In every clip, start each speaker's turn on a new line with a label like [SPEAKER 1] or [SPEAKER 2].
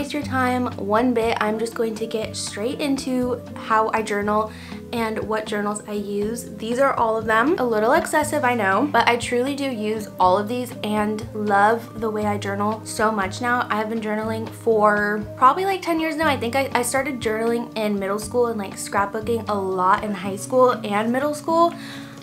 [SPEAKER 1] waste your time one bit. I'm just going to get straight into how I journal and what journals I use. These are all of them. A little excessive, I know, but I truly do use all of these and love the way I journal so much now. I've been journaling for probably like 10 years now. I think I started journaling in middle school and like scrapbooking a lot in high school and middle school.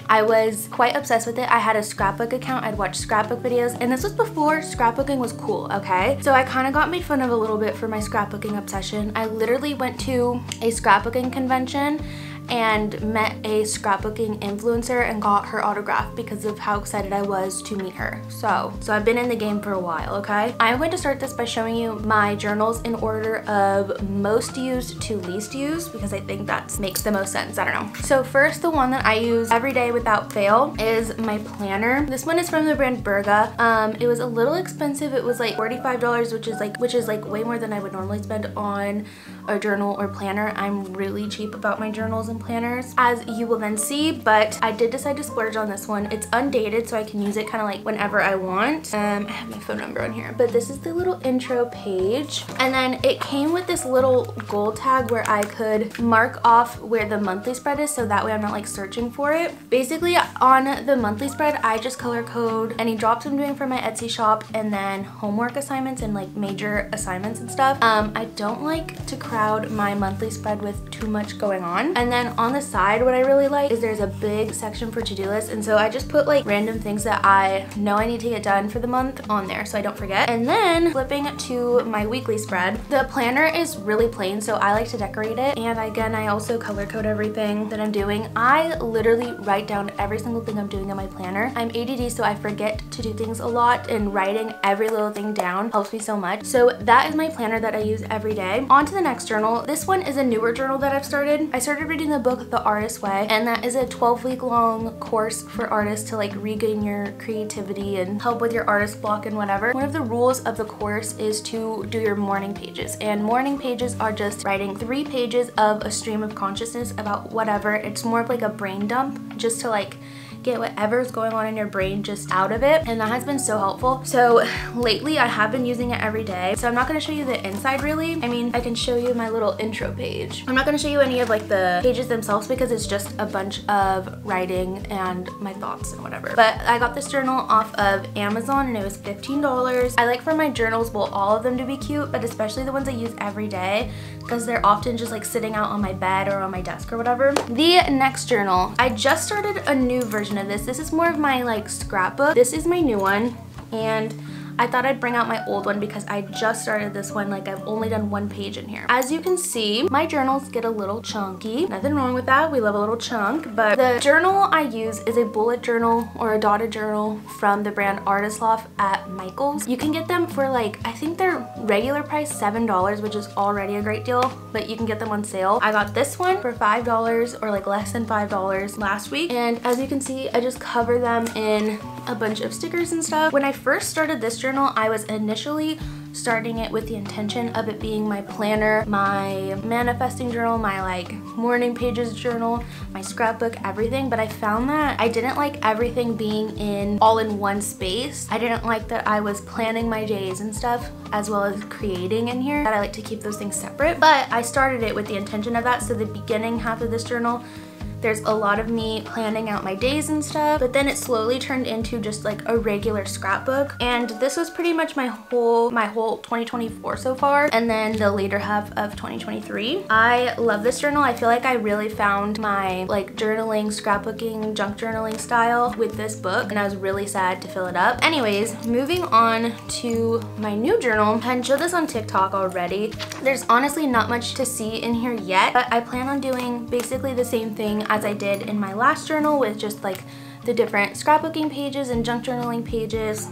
[SPEAKER 1] I was quite obsessed with it. I had a scrapbook account. I'd watch scrapbook videos, and this was before scrapbooking was cool, okay? So I kind of got made fun of a little bit for my scrapbooking obsession. I literally went to a scrapbooking convention and met a scrapbooking influencer and got her autograph because of how excited I was to meet her. So I've been in the game for a while, okay? I'm going to start this by showing you my journals in order of most used to least used because I think that makes the most sense. I don't know. So first, the one that I use every day without fail is my planner. This one is from the brand Berga. It was a little expensive. It was like $45, which is like way more than I would normally spend on a journal or planner. I'm really cheap about my journals and planners, as you will then see, but I did decide to splurge on this one. It's undated, so I can use it kind of like whenever I want. I have my phone number on here, but this is the little intro page, and then it came with this little goal tag where I could mark off where the monthly spread is, so that way I'm not like searching for it. Basically, on the monthly spread, I just color code any drops I'm doing for my Etsy shop, and then homework assignments and like major assignments and stuff. I don't like to crowd my monthly spread with too much going on. And then on the side, what I really like is there's a big section for to-do lists, and so I just put like random things that I know I need to get done for the month on there so I don't forget. And then flipping to my weekly spread, the planner is really plain, so I like to decorate it, and again, I also color code everything that I'm doing. I literally write down every single thing I'm doing in my planner. I'm ADD, so I forget to do things a lot, and writing every little thing down helps me so much. So that is my planner that I use every day. On to the next journal. This one is a newer journal that I've started. I started reading the book The Artist's Way, and that is a 12-week long course for artists to like regain your creativity and help with your artist block and whatever. One of the rules of the course is to do your morning pages, and morning pages are just writing 3 pages of a stream of consciousness about whatever. It's more of like a brain dump, just to like get whatever's going on in your brain just out of it, and that has been so helpful. So lately I have been using it every day, so I'm not going to show you the inside really. I mean, I can show you my little intro page. I'm not going to show you any of like the pages themselves because it's just a bunch of writing and my thoughts and whatever. But I got this journal off of Amazon and it was $15. I like for my journals, well, all of them to be cute, but especially the ones I use every day because they're often just like sitting out on my bed or on my desk or whatever. The next journal, I just started a new version of this. This is more of my like scrapbook. This is my new one, and I thought I'd bring out my old one because I just started this one. Like, I've only done 1 page in here. As you can see, my journals get a little chunky. Nothing wrong with that. We love a little chunk. But the journal I use is a bullet journal or a dotted journal from the brand Artist Loft at Michael's. You can get them for like, I think their regular price $7, which is already a great deal, but you can get them on sale. I got this one for $5 or like less than $5 last week. And as you can see, I just cover them in a bunch of stickers and stuff. When I first started this journal, I was initially starting it with the intention of it being my planner, my manifesting journal, my like morning pages journal, my scrapbook, everything. But I found that I didn't like everything being all in one space. I didn't like that I was planning my days and stuff as well as creating in here, that I like to keep those things separate. But I started it with the intention of that. So the beginning half of this journal, there's a lot of me planning out my days and stuff, but then it slowly turned into just like a regular scrapbook. And this was pretty much my whole 2024 so far, and then the later half of 2023. I love this journal. I feel like I really found my like journaling, scrapbooking, junk journaling style with this book, and I was really sad to fill it up. Anyways, moving on to my new journal. I showed this on TikTok already. There's honestly not much to see in here yet, but I plan on doing basically the same thing as I did in my last journal with just like the different scrapbooking pages and junk journaling pages.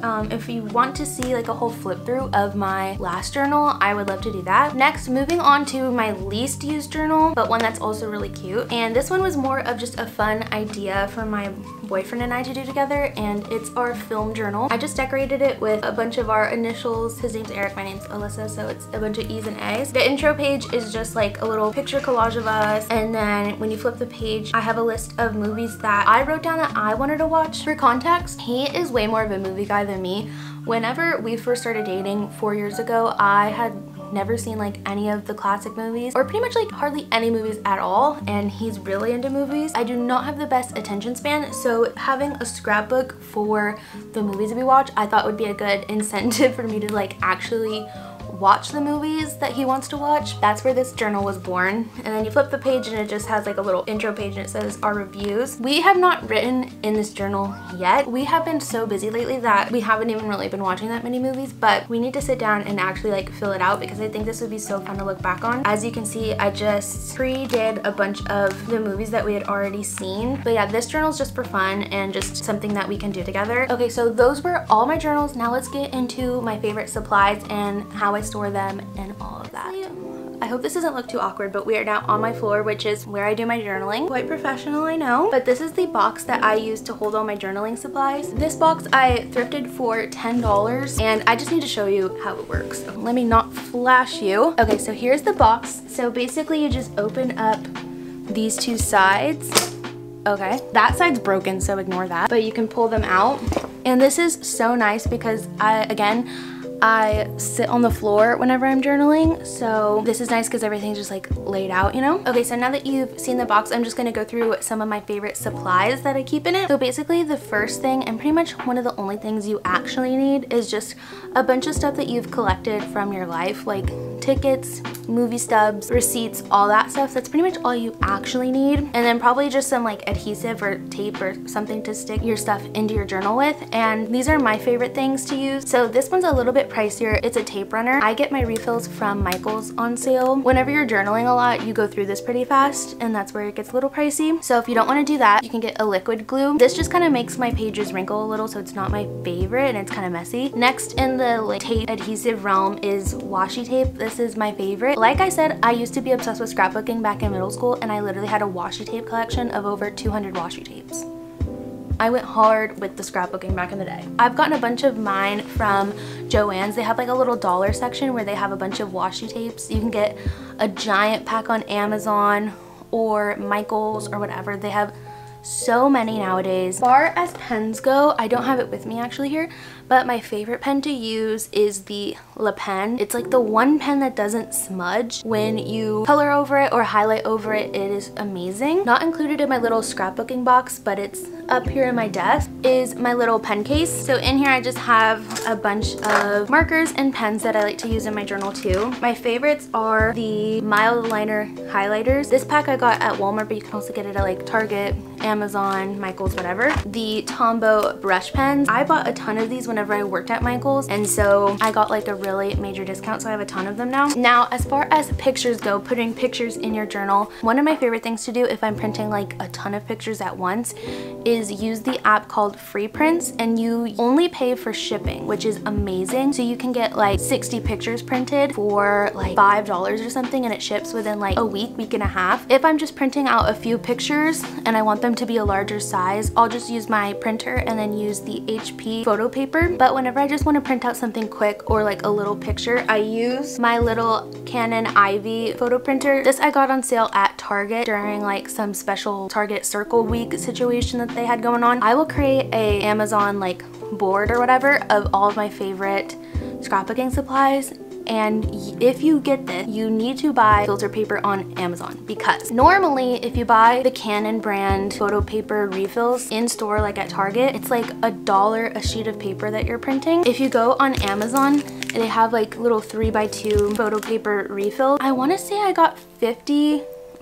[SPEAKER 1] If you want to see like a whole flip through of my last journal, I would love to do that. Next, moving on to my least used journal, but one that's also really cute. And this one was more of just a fun idea for my boyfriend and I to do together, and it's our film journal. I just decorated it with a bunch of our initials. His name's Eric, my name's Alyssa, so it's a bunch of E's and A's. The intro page is just like a little picture collage of us, and then when you flip the page, I have a list of movies that I wrote down that I wanted to watch. For context, he is way more of a movie guy than me. Whenever we first started dating 4 years ago, I had never seen like any of the classic movies or pretty much like hardly any movies at all, and he's really into movies. I do not have the best attention span, so having a scrapbook for the movies that we watch I thought would be a good incentive for me to like actually watch the movies that he wants to watch. That's where this journal was born. And then you flip the page and it just has like a little intro page and it says our reviews. We have not written in this journal yet. We have been so busy lately that we haven't even really been watching that many movies, but we need to sit down and actually like fill it out because I think this would be so fun to look back on. As you can see, I just pre-did a bunch of the movies that we had already seen. But yeah, this journal is just for fun and just something that we can do together. Okay, so those were all my journals. Now let's get into my favorite supplies and how I store them and all of that. I hope this doesn't look too awkward, but we are now on my floor, which is where I do my journaling. Quite professional, I know, but this is the box that I use to hold all my journaling supplies. This box I thrifted for $10, and I just need to show you how it works. So let me not flash you. Okay, so here's the box. So basically you just open up these two sides. Okay, that side's broken, so ignore that, but you can pull them out. And this is so nice because I sit on the floor whenever I'm journaling, so this is nice because everything's just like laid out, you know? Okay, so now that you've seen the box, I'm just gonna go through some of my favorite supplies that I keep in it. So basically the first thing, and pretty much one of the only things you actually need, is just a bunch of stuff that you've collected from your life, like tickets, movie stubs, receipts, all that stuff. That's pretty much all you actually need. And then probably just some like adhesive or tape or something to stick your stuff into your journal with. And these are my favorite things to use. So this one's a little bit pricier. It's a tape runner. I get my refills from Michael's on sale. Whenever you're journaling a lot, you go through this pretty fast, and that's where it gets a little pricey. So if you don't want to do that, you can get a liquid glue. This just kind of makes my pages wrinkle a little, so it's not my favorite and it's kind of messy. Next in the like tape adhesive realm is washi tape. This is my favorite. Like I said, I used to be obsessed with scrapbooking back in middle school, and I literally had a washi tape collection of over 200 washi tapes. I went hard with the scrapbooking back in the day. I've gotten a bunch of mine from Joann's. They have like a little dollar section where they have a bunch of washi tapes. You can get a giant pack on Amazon or Michael's or whatever. They have so many nowadays. As far as pens go, I don't have it with me actually here, but my favorite pen to use is the Le Pen. It's like the one pen that doesn't smudge when you color over it or highlight over it. It is amazing. Not included in my little scrapbooking box, but it's up here in my desk, is my little pen case. So in here I just have a bunch of markers and pens that I like to use in my journal too. My favorites are the mild liner highlighters. This pack I got at Walmart, but you can also get it at like Target, Amazon, Michael's, whatever. The Tombow brush pens. I bought a ton of these whenever I worked at Michael's, and so I got like a really major discount, so I have a ton of them now. Now, as far as pictures go, putting pictures in your journal, one of my favorite things to do if I'm printing like a ton of pictures at once is use the app called Free Prints, and you only pay for shipping, which is amazing. So you can get like 60 pictures printed for like $5 or something, and it ships within like a week and a half. If I'm just printing out a few pictures and I want them to be a larger size, I'll just use my printer and then use the HP photo paper. But whenever I just want to print out something quick or like a little picture, I use my little Canon Ivy photo printer. This I got on sale at Target during like some special Target Circle Week situation that they had going on. I will create a Amazon like board or whatever of all of my favorite scrapbooking supplies. And if you get this, you need to buy filter paper on Amazon, because normally if you buy the Canon brand photo paper refills in store like at Target, it's like $1 a sheet of paper that you're printing. If you go on Amazon, they have like little 3x2 photo paper refills. I want to say I got 50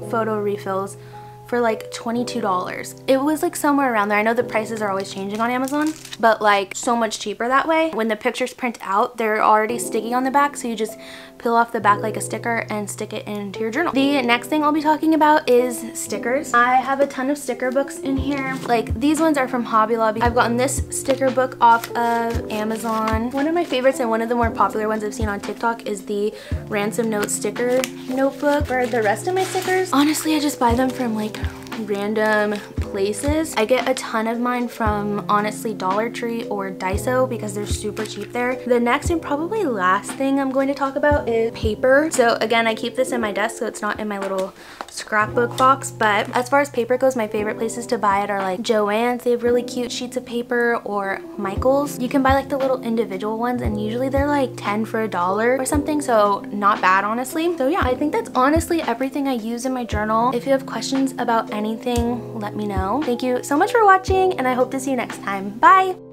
[SPEAKER 1] photo refills for like $22. It was like somewhere around there. I know the prices are always changing on Amazon, but like so much cheaper that way. When the pictures print out, they're already sticky on the back, so you just peel off the back like a sticker and stick it into your journal. The next thing I'll be talking about is stickers. I have a ton of sticker books in here. Like these ones are from Hobby Lobby. I've gotten this sticker book off of Amazon. One of my favorites and one of the more popular ones I've seen on TikTok is the Ransom Note sticker notebook. For the rest of my stickers, honestly, I just buy them from like random places. I get a ton of mine from honestly Dollar Tree or Daiso because they're super cheap there. The next and probably last thing I'm going to talk about is paper. So again, I keep this in my desk so it's not in my little scrapbook box. But as far as paper goes, my favorite places to buy it are like Joann's. They have really cute sheets of paper, or Michael's. You can buy like the little individual ones, and usually they're like 10 for $1 or something, so not bad honestly. So yeah, I think that's honestly everything I use in my journal. If you have questions about anything, let me know. Thank you so much for watching, and I hope to see you next time. Bye!